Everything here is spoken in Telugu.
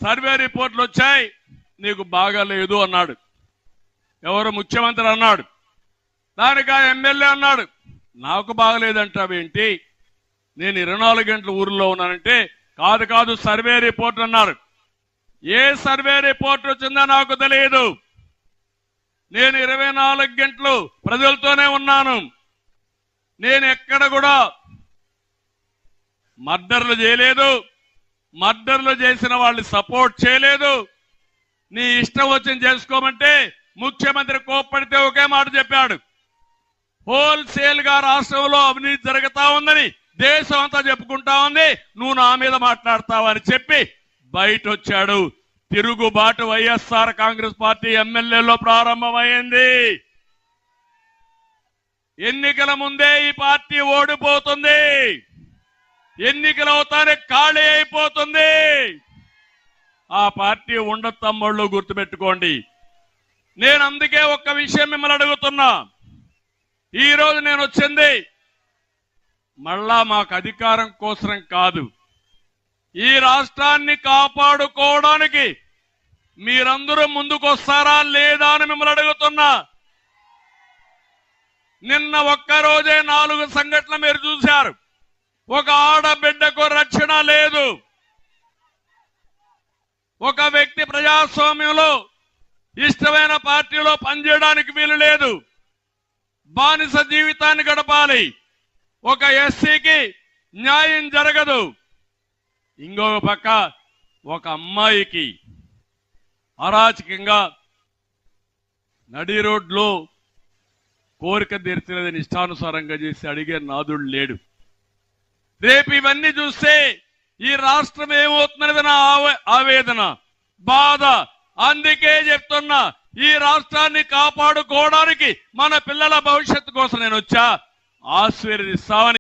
సర్వే రిపోర్ట్లు వచ్చాయి, నీకు బాగాలేదు అన్నాడు. ఎవరు? ముఖ్యమంత్రి అన్నాడు. దానికి ఆ ఎమ్మెల్యే అన్నాడు, నాకు బాగలేదంటావేంటి, నేను 24 గంటలు ఊరిలో ఉన్నానంటే కాదు కాదు సర్వే రిపోర్ట్ అన్నారు. ఏ సర్వే రిపోర్ట్ వచ్చిందో నాకు తెలియదు. నేను 24 గంటలు ప్రజలతోనే ఉన్నాను. నేను ఎక్కడ కూడా మర్డర్లు చేయలేదు, మర్డర్లు చేసిన వాళ్ళని సపోర్ట్ చేయలేదు. నీ ఇష్టం వచ్చింది చేసుకోమంటే ముఖ్యమంత్రి కోప్పడితే ఒకే మాట చెప్పాడు, హోల్సేల్ గా రాష్ట్రంలో అవినీతి జరుగుతా ఉందని దేశం అంతా చెప్పుకుంటా ఉంది, నువ్వు నా మీద మాట్లాడతావని చెప్పి బయట వచ్చాడు. తిరుగుబాటు వైఎస్ఆర్ కాంగ్రెస్ పార్టీ ఎమ్మెల్యేలో ప్రారంభమైంది. ఎన్నికల ముందే ఈ పార్టీ ఓడిపోతుంది, ఎన్నికలు అవుతానే ఖాళీ అయిపోతుంది. ఆ పార్టీ ఉండదు తమ్ముళ్ళు, గుర్తుపెట్టుకోండి. నేను అందుకే ఒక్క విషయం మిమ్మల్ని అడుగుతున్నా. ఈ రోజు నేను వచ్చింది మళ్ళా మాకు అధికారం కోసం కాదు, ఈ రాష్ట్రాన్ని కాపాడుకోవడానికి మీరందరూ ముందుకొస్తారా లేదా అని మిమ్మల్ని అడుగుతున్నా. నిన్న ఒక్కరోజే 4 సంఘటనలు మీరు చూశారు. ఒక ఆడబిడ్డకు రక్షణ లేదు. ఒక వ్యక్తి ప్రజాస్వామ్యంలో ఇష్టమైన పార్టీలో పనిచేయడానికి వీలు లేదు, బానిస జీవితాన్ని గడపాలి. ఒక ఎస్సీకి న్యాయం జరగదు. ఇంకొక పక్క ఒక అమ్మాయికి అరాచకంగా నడి రోడ్లో కోరిక తీర్చలేదని ఇష్టానుసారంగా చేసి అడిగే నాదుడు లేడు. రేపు ఇవన్నీ చూస్తే ఈ రాష్ట్రం ఏమవుతుందనేది నా ఆవేదన, బాధ. అందుకే చెప్తున్నా, ఈ రాష్ట్రాన్ని కాపాడుకోవడానికి మన పిల్లల భవిష్యత్తు కోసం నేను వచ్చా, ఆశీర్వదిస్తామని